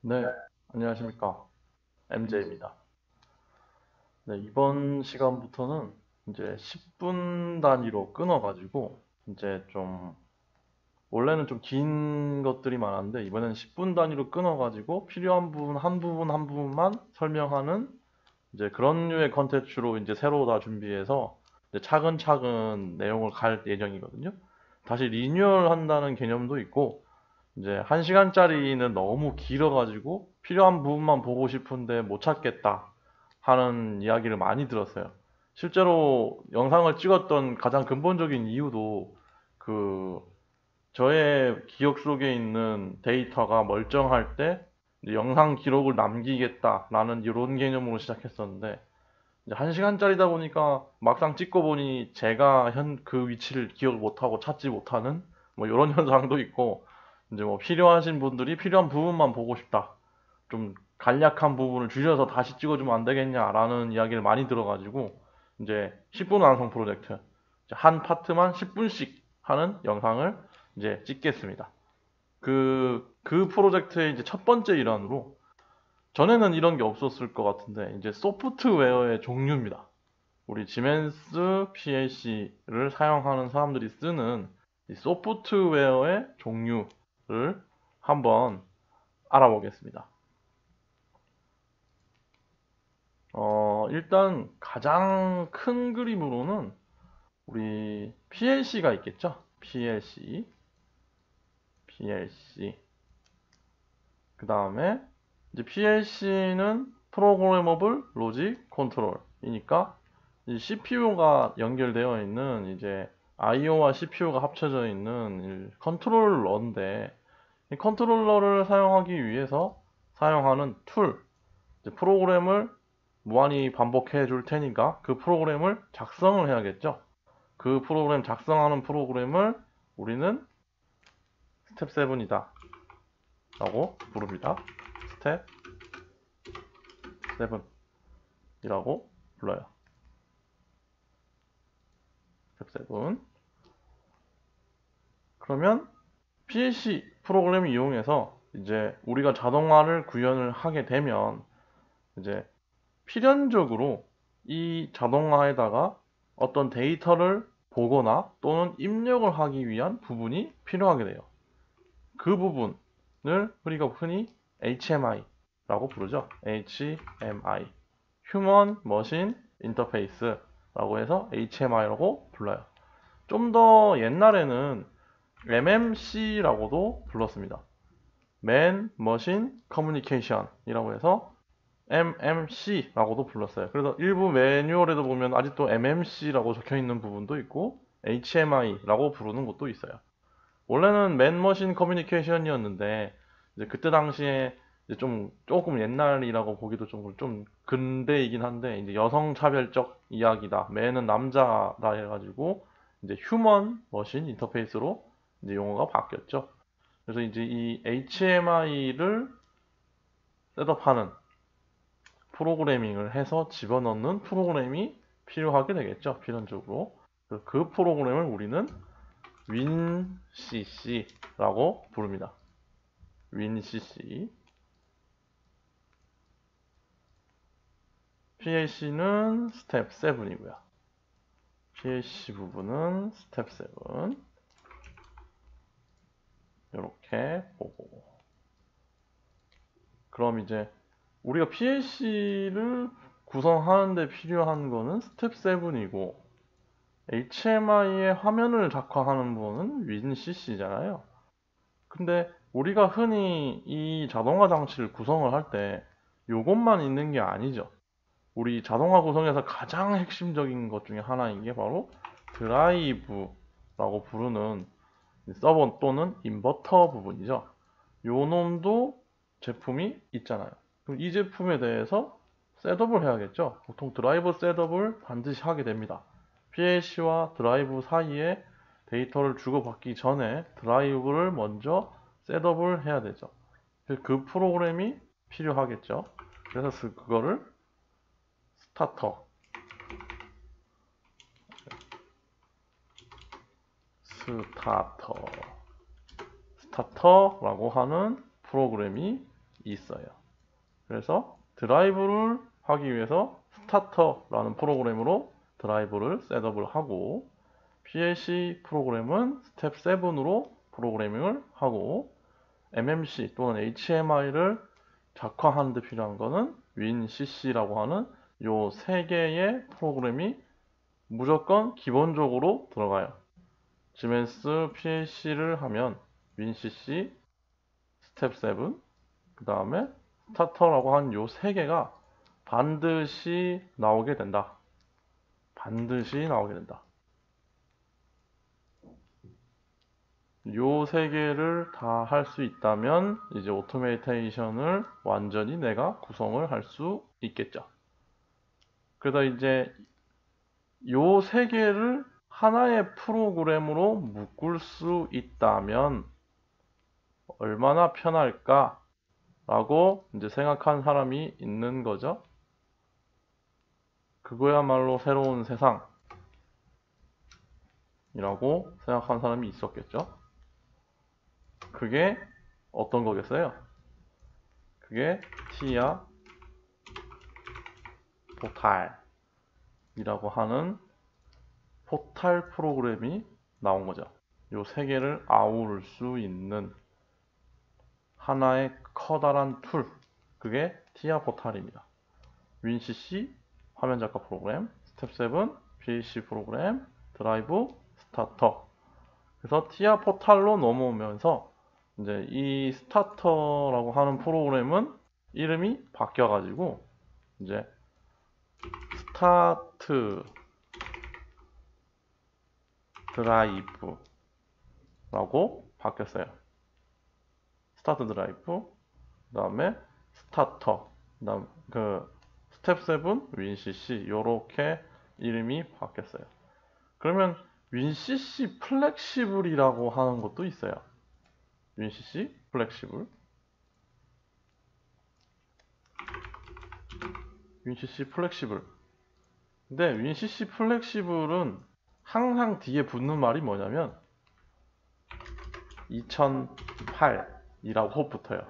네, 안녕하십니까. MJ입니다. 네, 이번 시간부터는 이제 10분 단위로 끊어가지고, 이제 좀, 원래는 좀 긴 것들이 많았는데, 이번에는 10분 단위로 끊어가지고, 필요한 부분, 한 부분, 한 부분만 설명하는, 이제 그런 류의 컨텐츠로 이제 새로 다 준비해서, 이제 차근차근 내용을 갈 예정이거든요. 다시 리뉴얼 한다는 개념도 있고, 이제 1시간짜리는 너무 길어가지고 필요한 부분만 보고 싶은데 못 찾겠다 하는 이야기를 많이 들었어요. 실제로 영상을 찍었던 가장 근본적인 이유도 그 저의 기억 속에 있는 데이터가 멀쩡할 때 영상 기록을 남기겠다라는 이런 개념으로 시작했었는데 이제 1시간짜리다 보니까 막상 찍고 보니 제가 그 위치를 기억 못하고 찾지 못하는 뭐 이런 현상도 있고 이제 뭐 필요하신 분들이 필요한 부분만 보고 싶다. 좀 간략한 부분을 줄여서 다시 찍어주면 안 되겠냐라는 이야기를 많이 들어가지고 이제 10분 완성 프로젝트 한 파트만 10분씩 하는 영상을 이제 찍겠습니다. 그 프로젝트의 이제 첫 번째 일환으로 전에는 이런 게 없었을 것 같은데 이제 소프트웨어의 종류입니다. 우리 지멘스 PLC를 사용하는 사람들이 쓰는 이 소프트웨어의 종류를 한번 알아보겠습니다. 일단 가장 큰 그림으로는 우리 PLC가 있겠죠? PLC. 그 다음에 이제 PLC는 프로그래머블 로직 컨트롤이니까 CPU가 연결되어 있는 이제 IO와 CPU가 합쳐져 있는 컨트롤러인데 이 컨트롤러를 사용하기 위해서 사용하는 툴, 이제 프로그램을 무한히 반복해 줄 테니까 그 프로그램을 작성을 해야겠죠. 그 프로그램 작성하는 프로그램을 우리는 스텝 7이다 라고 부릅니다. 스텝 7이라고 불러요. 스텝 7. 그러면 PLC 프로그램을 이용해서 이제 우리가 자동화를 구현을 하게 되면 이제 필연적으로 이 자동화에다가 어떤 데이터를 보거나 또는 입력을 하기 위한 부분이 필요하게 돼요. 그 부분을 우리가 흔히 HMI라고 부르죠. HMI, Human Machine Interface라고 해서 HMI라고 불러요. 좀 더 옛날에는 MMC라고도 불렀습니다. Man Machine Communication이라고 해서 MMC라고도 불렀어요. 그래서 일부 매뉴얼에도 보면 아직도 MMC라고 적혀 있는 부분도 있고 HMI라고 부르는 것도 있어요. 원래는 맨머신 커뮤니케이션이었는데 이제 그때 당시에 이제 좀 조금 옛날이라고 보기도 좀 근대이긴 한데 이제 여성 차별적 이야기다. 맨은 남자다 해가지고 이제 휴먼 머신 인터페이스로 이제 용어가 바뀌었죠. 그래서 이제 이 HMI를 셋업하는 프로그래밍을 해서 집어넣는 프로그램이 필요하게 되겠죠. 필연적으로. 그 프로그램을 우리는 WinCC라고 부릅니다. WinCC. PLC는 스텝 7이고요. PLC 부분은 스텝 7. 이렇게 보고. 그럼 이제 우리가 PLC를 구성하는데 필요한 거는 스텝 7이고 HMI의 화면을 작화하는 부분은 WinCC잖아요. 근데 우리가 흔히 이 자동화 장치를 구성을 할 때 이것만 있는 게 아니죠. 우리 자동화 구성에서 가장 핵심적인 것 중에 하나인 게 바로 드라이브라고 부르는 서버 또는 인버터 부분이죠. 요 놈도 제품이 있잖아요. 그럼 이 제품에 대해서 셋업을 해야겠죠. 보통 드라이버 셋업을 반드시 하게 됩니다. PLC와 드라이브 사이에 데이터를 주고받기 전에 드라이브를 먼저 셋업을 해야 되죠. 그 프로그램이 필요하겠죠. 그래서 그거를 스타터, 스타터라고 하는 프로그램이 있어요. 그래서 드라이브를 하기 위해서 스타터라는 프로그램으로 드라이브를 셋업을 하고, PLC 프로그램은 스텝 7으로 프로그래밍을 하고, MMC 또는 HMI를 작화하는 데 필요한 거는 WinCC라고 하는 요 세 개의 프로그램이 무조건 기본적으로 들어가요. 시멘스 PLC를 하면 WinCC, 스텝 7, 그 다음에 스타터라고 한 요 세 개가 반드시 나오게 된다. 반드시 나오게 된다. 요 세 개를 다 할 수 있다면 이제 오토메이테이션을 완전히 내가 구성을 할 수 있겠죠. 그래서 이제 요 세 개를 하나의 프로그램으로 묶을 수 있다면 얼마나 편할까? 라고 이제 생각한 사람이 있는 거죠. 그거야말로 새로운 세상이라고 생각한 사람이 있었겠죠. 그게 어떤 거겠어요? 그게 TIA 포탈이라고 하는 포탈 프로그램이 나온 거죠. 요 세 개를 아우를 수 있는 하나의 커다란 툴, 그게 TIA 포탈입니다. WinCC 화면 작화 프로그램, 스텝 7 PLC 프로그램, 드라이브, 스타터. 그래서 TIA 포탈로 넘어오면서 이제 이 스타터라고 하는 프로그램은 이름이 바뀌어가지고 이제 스타트 드라이브라고 바뀌었어요. 스타트 드라이브, 그 다음에 스타터, 그 다음 스텝 7 WinCC 요렇게 이름이 바뀌었어요. 그러면 WinCC 플렉시블이라고 하는 것도 있어요. WinCC 플렉시블. WinCC 플렉시블. 근데 WinCC 플렉시블은 항상 뒤에 붙는 말이 뭐냐면 2008이라고 붙어요.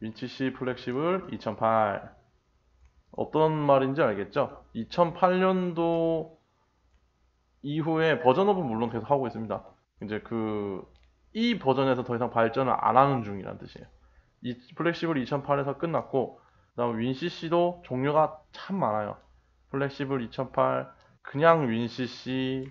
WinCC 플렉시블 2008. 어떤 말인지 알겠죠? 2008년도 이후에 버전업은 물론 계속 하고 있습니다. 이제 이 버전에서 더 이상 발전을 안 하는 중이란 뜻이에요. 이 플렉시블 2008에서 끝났고, 그다음 WinCC도 종류가 참 많아요. 플렉시블 2008, 그냥 WinCC,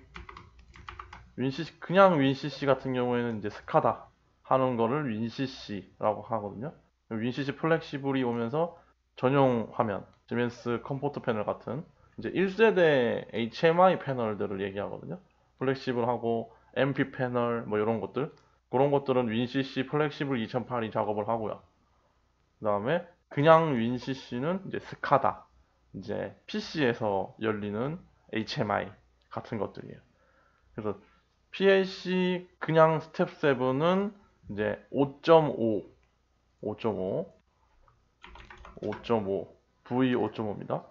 그냥 WinCC 같은 경우에는 이제 스카다 하는 거를 WinCC라고 하거든요. WinCC 플렉시블이 오면서 전용 화면, 시멘스 컴포트 패널 같은 이제 1세대 HMI 패널들을 얘기하거든요. 플렉시블하고 MP 패널 뭐 이런 것들, 그런 것들은 WinCC 플렉시블 2008이 작업을 하고요. 그 다음에 그냥 WinCC는 이제 스카다, 이제 PC에서 열리는 HMI 같은 것들이에요. 그래서 PLC 그냥 스텝 7은 이제 5.5, V5.5입니다.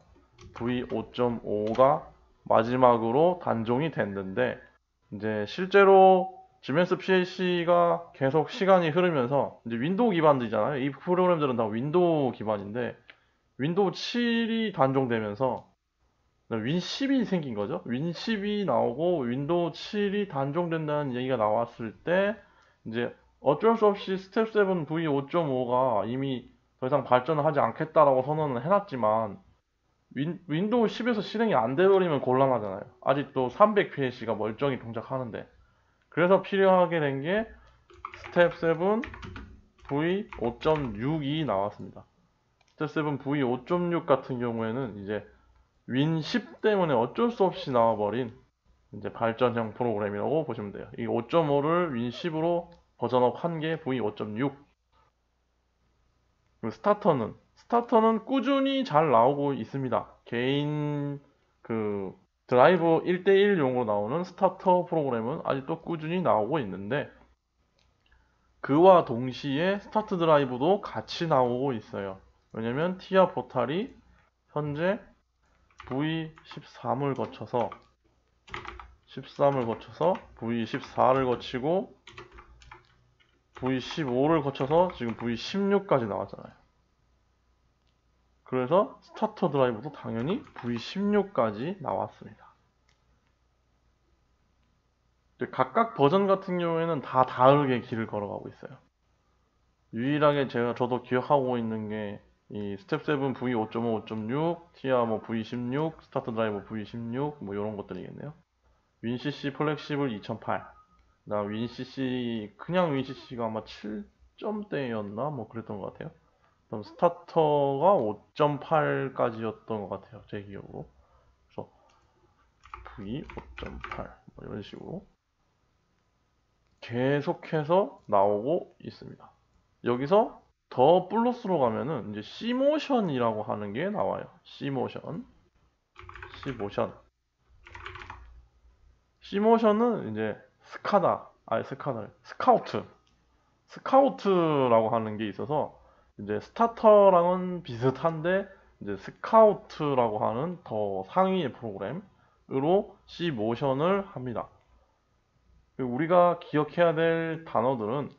V5.5가 마지막으로 단종이 됐는데, 이제 실제로 시멘스 PLC가 계속 시간이 흐르면서 이제 윈도우 기반이잖아요. 이 프로그램들은 다 윈도우 기반인데 윈도우 7이 단종되면서 윈10이 생긴 거죠. 윈10이 나오고 윈도우 7이 단종된다는 얘기가 나왔을 때 이제 어쩔 수 없이 스텝 7 V5.5가 이미 더 이상 발전을 하지 않겠다라고 선언을 해놨지만 윈도우 10에서 실행이 안 돼버리면 곤란하잖아요. 아직도 300PLC가 멀쩡히 동작하는데. 그래서 필요하게 된 게 스텝 7 V5.6이 나왔습니다. 스텝 7 V5.6 같은 경우에는 이제 윈10 때문에 어쩔 수 없이 나와버린 이제 발전형 프로그램이라고 보시면 돼요. 이 5.5를 윈10으로 버전업 한 게 V5.6. 스타터는 꾸준히 잘 나오고 있습니다. 개인 드라이브 1대1용으로 나오는 스타터 프로그램은 아직도 꾸준히 나오고 있는데, 그와 동시에 스타트 드라이브도 같이 나오고 있어요. 왜냐면 TIA 포탈이 현재 V13을 거쳐서 V14를 거치고 V15를 거쳐서 지금 V16까지 나왔잖아요. 그래서 스타터 드라이브도 당연히 V16까지 나왔습니다. 각각 버전 같은 경우에는 다 다르게 길을 걸어가고 있어요. 유일하게 저도 기억하고 있는 게 이 스텝 7 V5.5, 5.6, 티아 뭐 V16, 스타터 드라이버 V16 뭐 이런 것들이겠네요. 윈CC 플렉시블 2008, 그다음 윈CC 그냥 윈CC가 아마 7점대였나 뭐 그랬던 것 같아요. 그럼 스타터가 5.8까지였던 것 같아요, 제 기억으로. 그래서 V 5.8 뭐 이런 식으로 계속해서 나오고 있습니다. 여기서 더 플러스로 가면은 이제 C모션이라고 하는 게 나와요. C모션. C모션은 이제 스카우트라고 하는 게 있어서 이제 스타터랑은 비슷한데 이제 스카우트라고 하는 더 상위의 프로그램으로 C모션을 합니다. 우리가 기억해야 될 단어들은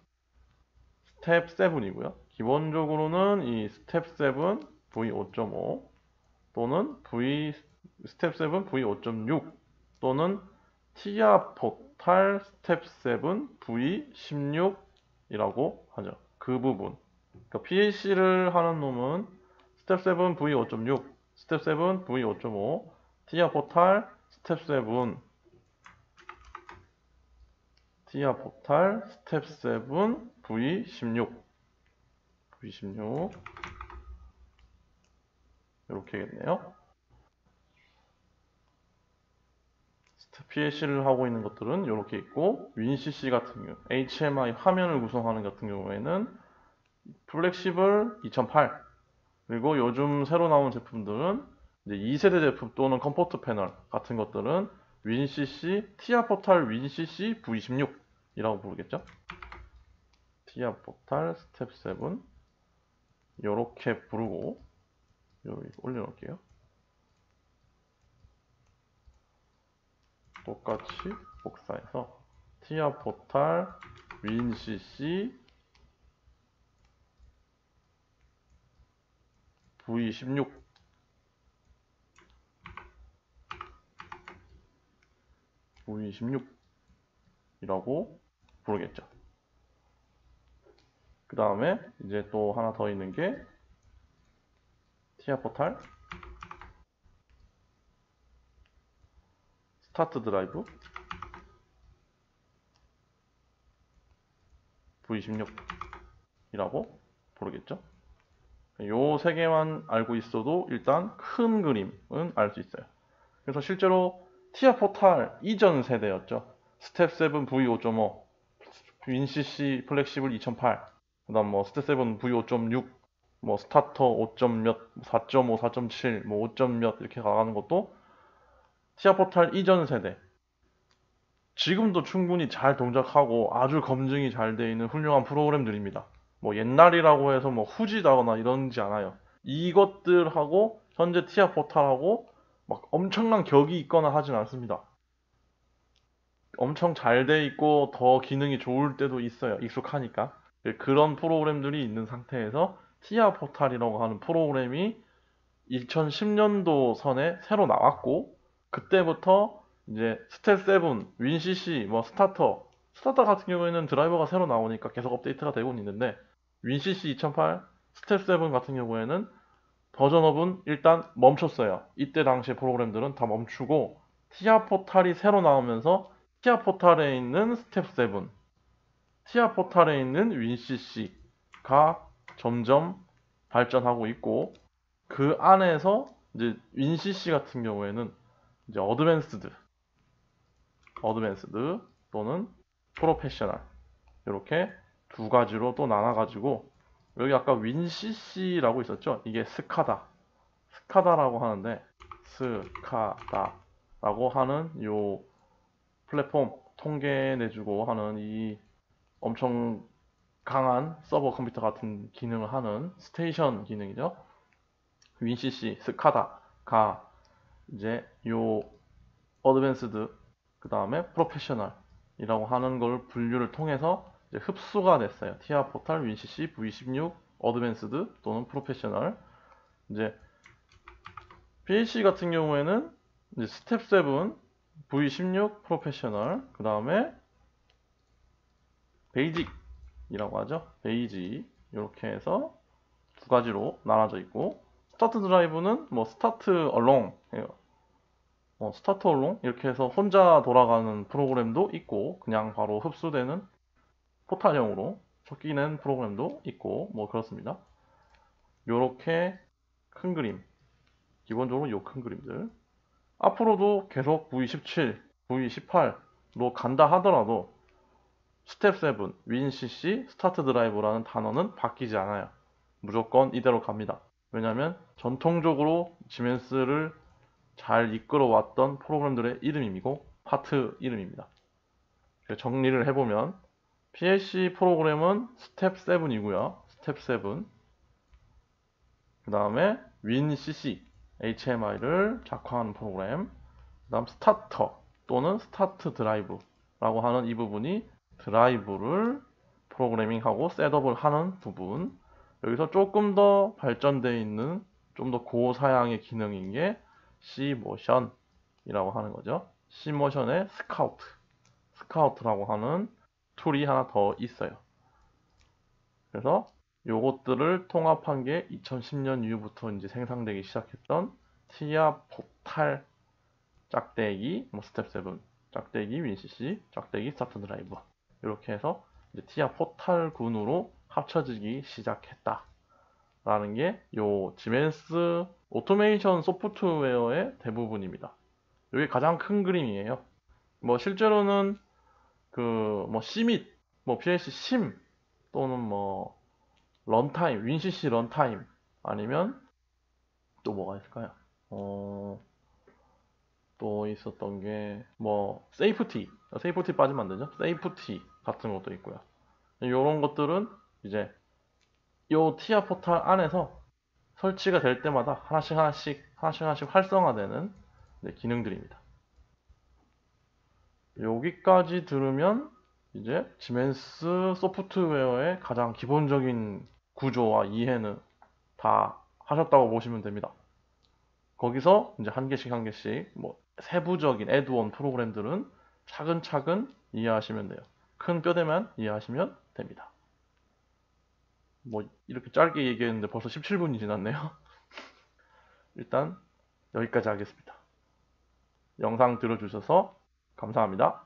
스텝 7이고요. 기본적으로는 이 스텝 7 V5.5 또는 스텝 7 V5.6 또는 티아 포탈 스텝 7 V16이라고 하죠. 그 부분. 그러니까 PLC를 하는 놈은 스텝 7 V5.6, 스텝 7 V5.5, 티아 포탈 스텝 7 티아 포탈 스텝 7 V16 이렇게겠네요. PLC를 하고 있는 것들은 이렇게 있고 윈CC 같은 경우 HMI 화면을 구성하는 같은 경우에는 플렉시블 2008 그리고 요즘 새로 나온 제품들은 이제 2세대 제품 또는 컴포트 패널 같은 것들은 윈CC, 티아 포탈 윈CC V16이라고 부르겠죠. 티아 포탈 스텝 7 이렇게 부르고 여기 올려놓을게요. 똑같이 복사해서 티아 포탈 윈CC V16 V16이라고 부르겠죠. 그 다음에 이제 또 하나 더 있는 게 티아 포탈 스타트 드라이브 V16이라고 부르겠죠. 요 세 개만 알고 있어도 일단 큰 그림은 알 수 있어요. 그래서 실제로 티아 포탈 이전 세대였죠. 스텝 7 V5.5, 윈CC 플렉시블 2008, 그다음 뭐 스텝 7 V5.6, 뭐 스타터 5점 몇, 4.5, 4.7, 뭐 5점 몇 이렇게 가는 것도 티아 포탈 이전 세대. 지금도 충분히 잘 동작하고 아주 검증이 잘 되어 있는 훌륭한 프로그램들입니다. 뭐 옛날이라고 해서 뭐 후지다거나 이런지 않아요. 이것들하고 현재 티아 포탈하고 막 엄청난 격이 있거나 하진 않습니다. 엄청 잘 돼 있고 더 기능이 좋을 때도 있어요. 익숙하니까. 그런 프로그램들이 있는 상태에서 티아 포탈이라고 하는 프로그램이 2010년도 선에 새로 나왔고 그때부터 이제 스텝 7, 윈CC, 뭐 스타터 같은 경우에는 드라이버가 새로 나오니까 계속 업데이트가 되고 있는데 윈CC 2008, 스텝 7 같은 경우에는 버전업은 일단 멈췄어요. 이때 당시의 프로그램들은 다 멈추고 티아 포탈이 새로 나오면서 티아 포탈에 있는 스텝 7, 티아 포탈에 있는 윈CC가 점점 발전하고 있고 그 안에서 이제 윈CC 같은 경우에는 이제 어드밴스드 또는 프로페셔널 이렇게 두 가지로 또 나눠가지고 여기 아까 윈CC라고 있었죠? 이게 스카다라고 하는데 스카다라고 하는 요 플랫폼 통계 내주고 하는 이 엄청 강한 서버 컴퓨터 같은 기능을 하는 스테이션 기능이죠. 윈CC 스카다가 이제 요 어드밴스드 그 다음에 프로페셔널이라고 하는 걸 분류를 통해서 이제 흡수가 됐어요. 티아 포탈 윈CC V16 어드밴스드 또는 프로페셔널 이제 PHP 같은 경우에는 이제 스텝 7, V16 프로페셔널, 그 다음에 베이직이라고 하죠. 베이직 이렇게 해서 두 가지로 나눠져 있고, 스타트 드라이브는 뭐 스타트 얼롱, 스타트 얼롱 이렇게 해서 혼자 돌아가는 프로그램도 있고, 그냥 바로 흡수되는 포탈형으로 섞이는 프로그램도 있고, 뭐 그렇습니다. 요렇게 큰 그림, 기본적으로 요 큰 그림들. 앞으로도 계속 V17, V18로 간다 하더라도 스텝 7, WinCC, 스타트 드라이브라는 단어는 바뀌지 않아요. 무조건 이대로 갑니다. 왜냐하면 전통적으로 지멘스를 잘 이끌어왔던 프로그램들의 이름이고 파트 이름입니다. 정리를 해보면 PLC 프로그램은 스텝 7이고요. 스텝 7. 그 다음에 WinCC, HMI를 작화하는 프로그램. 그 다음 스타터 또는 스타트 드라이브라고 하는 이 부분이 드라이브를 프로그래밍하고 셋업을 하는 부분. 여기서 조금 더 발전되어 있는 좀 더 고사양의 기능인 게 C모션이라고 하는 거죠. C모션의 스카우트라고 하는 툴이 하나 더 있어요. 그래서 요것들을 통합한 게 2010년 이후부터 이제 생산되기 시작했던 TIA 포탈 짝대기, 뭐 스텝 7, 짝대기 WinCC, 짝대기 스타트 드라이브 이렇게 해서 이제 TIA 포탈군으로 합쳐지기 시작했다. 라는 게 요 지멘스 오토메이션 소프트웨어의 대부분입니다. 이게 가장 큰 그림이에요. 뭐 실제로는 그 뭐 C밋, 뭐 PLC 심 또는 뭐 런타임, WinCC 런타임 아니면 또 뭐가 있을까요? 또 있었던 게 뭐 세이프티 빠지면 안 되죠. 세이프티 같은 것도 있고요. 이런 것들은 이제 요 티아 포탈 안에서 설치가 될 때마다 하나씩 활성화되는 기능들입니다. 여기까지 들으면 이제 지멘스 소프트웨어의 가장 기본적인 구조와 이해는 다 하셨다고 보시면 됩니다. 거기서 이제 한 개씩 뭐 세부적인 애드온 프로그램들은 차근차근 이해하시면 돼요. 큰 뼈대만 이해하시면 됩니다. 뭐 이렇게 짧게 얘기했는데 벌써 17분이 지났네요. 일단 여기까지 하겠습니다. 영상 들어주셔서 감사합니다.